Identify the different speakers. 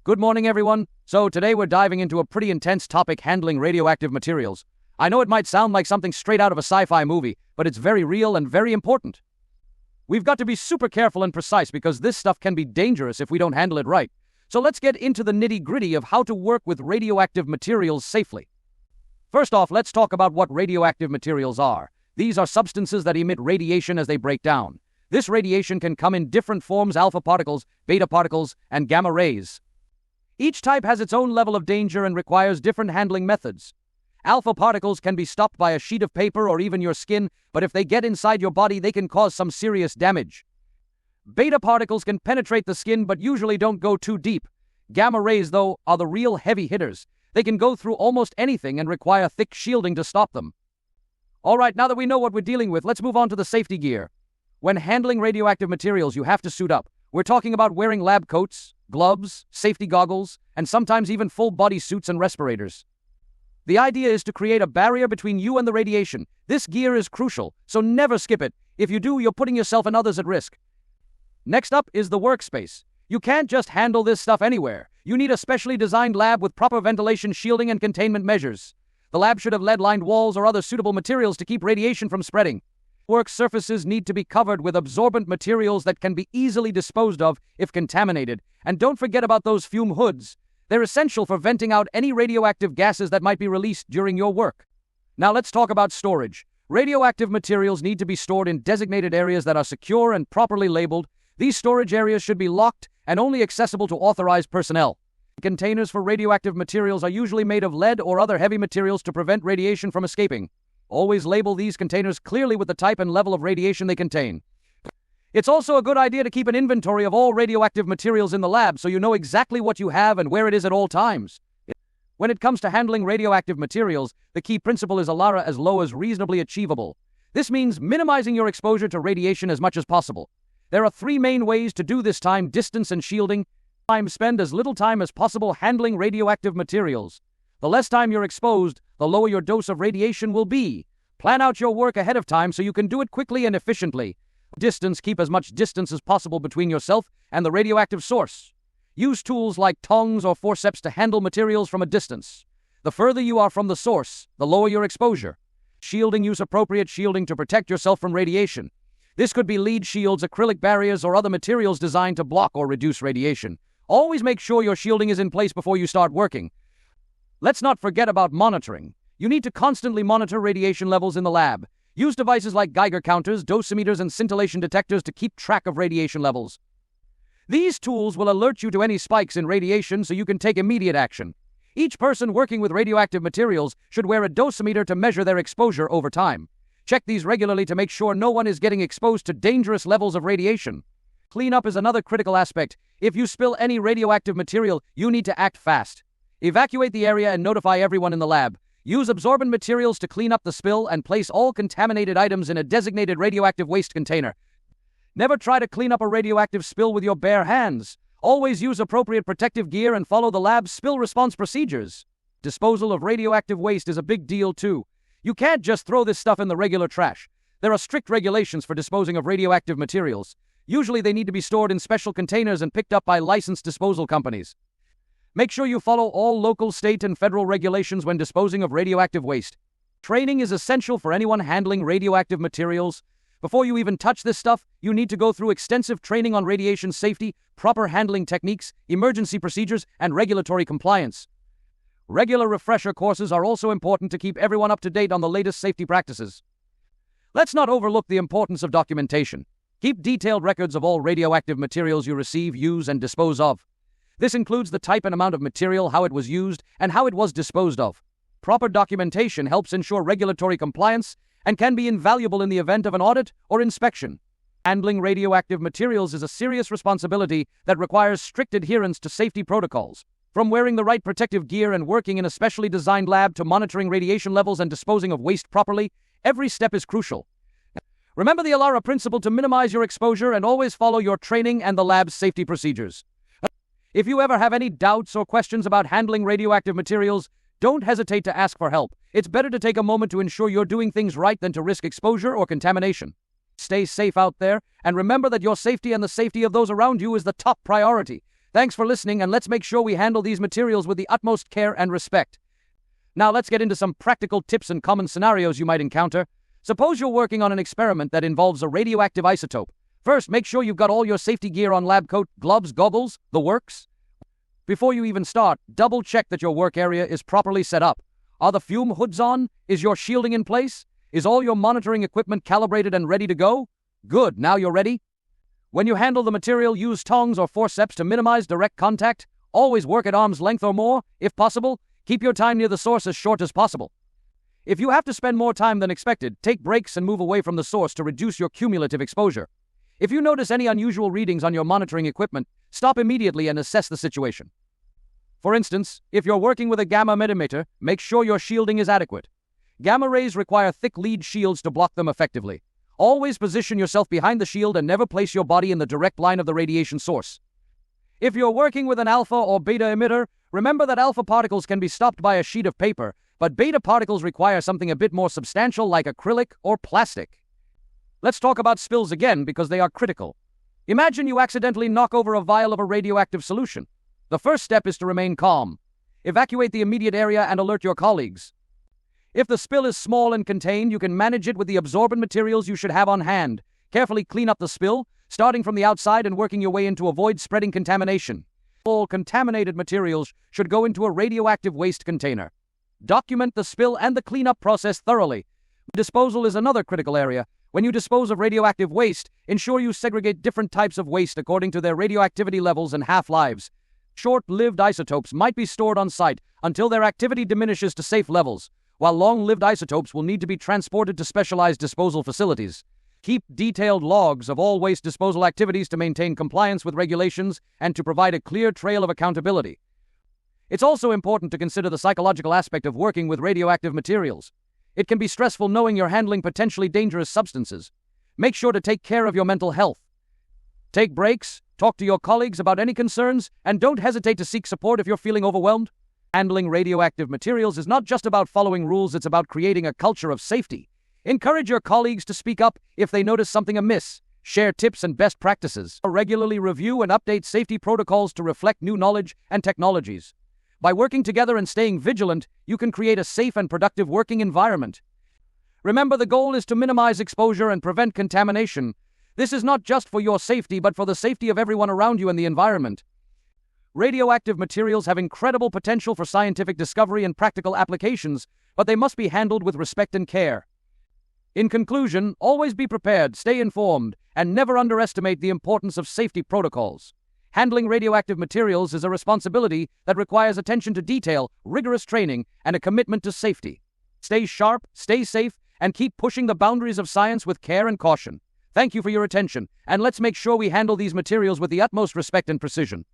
Speaker 1: Good morning, everyone. So today we're diving into a pretty intense topic, handling radioactive materials. I know it might sound like something straight out of a sci-fi movie, but it's very real and very important. We've got to be super careful and precise because this stuff can be dangerous if we don't handle it right. So let's get into the nitty-gritty of how to work with radioactive materials safely. First off, let's talk about what radioactive materials are. These are substances that emit radiation as they break down. This radiation can come in different forms: alpha particles, beta particles, and gamma rays. Each type has its own level of danger and requires different handling methods. Alpha particles can be stopped by a sheet of paper or even your skin, but if they get inside your body, they can cause some serious damage. Beta particles can penetrate the skin but usually don't go too deep. Gamma rays, though, are the real heavy hitters. They can go through almost anything and require thick shielding to stop them. Alright, now that we know what we're dealing with, let's move on to the safety gear. When handling radioactive materials, you have to suit up. We're talking about wearing lab coats, gloves, safety goggles, and sometimes even full body suits and respirators. The idea is to create a barrier between you and the radiation. This gear is crucial, so never skip it. If you do, you're putting yourself and others at risk. Next up is the workspace. You can't just handle this stuff anywhere. You need a specially designed lab with proper ventilation, shielding, and containment measures. The lab should have lead-lined walls or other suitable materials to keep radiation from spreading. Work surfaces need to be covered with absorbent materials that can be easily disposed of if contaminated. And don't forget about those fume hoods. They're essential for venting out any radioactive gases that might be released during your work. Now let's talk about storage. Radioactive materials need to be stored in designated areas that are secure and properly labeled. These storage areas should be locked and only accessible to authorized personnel. Containers for radioactive materials are usually made of lead or other heavy materials to prevent radiation from escaping. Always label these containers clearly with the type and level of radiation they contain. It's also a good idea to keep an inventory of all radioactive materials in the lab so you know exactly what you have and where it is at all times. When it comes to handling radioactive materials, the key principle is ALARA, as low as reasonably achievable. This means minimizing your exposure to radiation as much as possible. There are three main ways to do this: time, distance, and shielding. Spend as little time as possible handling radioactive materials. The less time you're exposed, the lower your dose of radiation will be. Plan out your work ahead of time so you can do it quickly and efficiently. Distance: keep as much distance as possible between yourself and the radioactive source. Use tools like tongs or forceps to handle materials from a distance. The further you are from the source, the lower your exposure. Shielding: use appropriate shielding to protect yourself from radiation. This could be lead shields, acrylic barriers, or other materials designed to block or reduce radiation. Always make sure your shielding is in place before you start working. Let's not forget about monitoring. You need to constantly monitor radiation levels in the lab. Use devices like Geiger counters, dosimeters, and scintillation detectors to keep track of radiation levels. These tools will alert you to any spikes in radiation so you can take immediate action. Each person working with radioactive materials should wear a dosimeter to measure their exposure over time. Check these regularly to make sure no one is getting exposed to dangerous levels of radiation. Cleanup is another critical aspect. If you spill any radioactive material, you need to act fast. Evacuate the area and notify everyone in the lab. Use absorbent materials to clean up the spill and place all contaminated items in a designated radioactive waste container. Never try to clean up a radioactive spill with your bare hands. Always use appropriate protective gear and follow the lab's spill response procedures. Disposal of radioactive waste is a big deal too. You can't just throw this stuff in the regular trash. There are strict regulations for disposing of radioactive materials. Usually they need to be stored in special containers and picked up by licensed disposal companies. Make sure you follow all local, state, and federal regulations when disposing of radioactive waste. Training is essential for anyone handling radioactive materials. Before you even touch this stuff, you need to go through extensive training on radiation safety, proper handling techniques, emergency procedures, and regulatory compliance. Regular refresher courses are also important to keep everyone up to date on the latest safety practices. Let's not overlook the importance of documentation. Keep detailed records of all radioactive materials you receive, use, and dispose of. This includes the type and amount of material, how it was used, and how it was disposed of. Proper documentation helps ensure regulatory compliance and can be invaluable in the event of an audit or inspection. Handling radioactive materials is a serious responsibility that requires strict adherence to safety protocols. From wearing the right protective gear and working in a specially designed lab to monitoring radiation levels and disposing of waste properly, every step is crucial. Remember the ALARA principle to minimize your exposure and always follow your training and the lab's safety procedures. If you ever have any doubts or questions about handling radioactive materials, don't hesitate to ask for help. It's better to take a moment to ensure you're doing things right than to risk exposure or contamination. Stay safe out there, and remember that your safety and the safety of those around you is the top priority. Thanks for listening, and let's make sure we handle these materials with the utmost care and respect. Now let's get into some practical tips and common scenarios you might encounter. Suppose you're working on an experiment that involves a radioactive isotope. First, make sure you've got all your safety gear on: lab coat, gloves, goggles, the works. Before you even start, double check that your work area is properly set up. Are the fume hoods on? Is your shielding in place? Is all your monitoring equipment calibrated and ready to go? Good, now you're ready. When you handle the material, use tongs or forceps to minimize direct contact. Always work at arm's length or more, if possible. Keep your time near the source as short as possible. If you have to spend more time than expected, take breaks and move away from the source to reduce your cumulative exposure. If you notice any unusual readings on your monitoring equipment, stop immediately and assess the situation. For instance, if you're working with a gamma emitter, make sure your shielding is adequate. Gamma rays require thick lead shields to block them effectively. Always position yourself behind the shield and never place your body in the direct line of the radiation source. If you're working with an alpha or beta emitter, remember that alpha particles can be stopped by a sheet of paper, but beta particles require something a bit more substantial like acrylic or plastic. Let's talk about spills again because they are critical. Imagine you accidentally knock over a vial of a radioactive solution. The first step is to remain calm. Evacuate the immediate area and alert your colleagues. If the spill is small and contained, you can manage it with the absorbent materials you should have on hand. Carefully clean up the spill, starting from the outside and working your way in to avoid spreading contamination. All contaminated materials should go into a radioactive waste container. Document the spill and the cleanup process thoroughly. Disposal is another critical area. When you dispose of radioactive waste, ensure you segregate different types of waste according to their radioactivity levels and half-lives. Short-lived isotopes might be stored on site until their activity diminishes to safe levels, while long-lived isotopes will need to be transported to specialized disposal facilities. Keep detailed logs of all waste disposal activities to maintain compliance with regulations and to provide a clear trail of accountability. It's also important to consider the psychological aspect of working with radioactive materials. It can be stressful knowing you're handling potentially dangerous substances. Make sure to take care of your mental health. Take breaks, talk to your colleagues about any concerns, and don't hesitate to seek support if you're feeling overwhelmed. Handling radioactive materials is not just about following rules, it's about creating a culture of safety. Encourage your colleagues to speak up if they notice something amiss. Share tips and best practices. Regularly review and update safety protocols to reflect new knowledge and technologies. By working together and staying vigilant, you can create a safe and productive working environment. Remember, the goal is to minimize exposure and prevent contamination. This is not just for your safety, but for the safety of everyone around you and the environment. Radioactive materials have incredible potential for scientific discovery and practical applications, but they must be handled with respect and care. In conclusion, always be prepared, stay informed, and never underestimate the importance of safety protocols. Handling radioactive materials is a responsibility that requires attention to detail, rigorous training, and a commitment to safety. Stay sharp, stay safe, and keep pushing the boundaries of science with care and caution. Thank you for your attention, and let's make sure we handle these materials with the utmost respect and precision.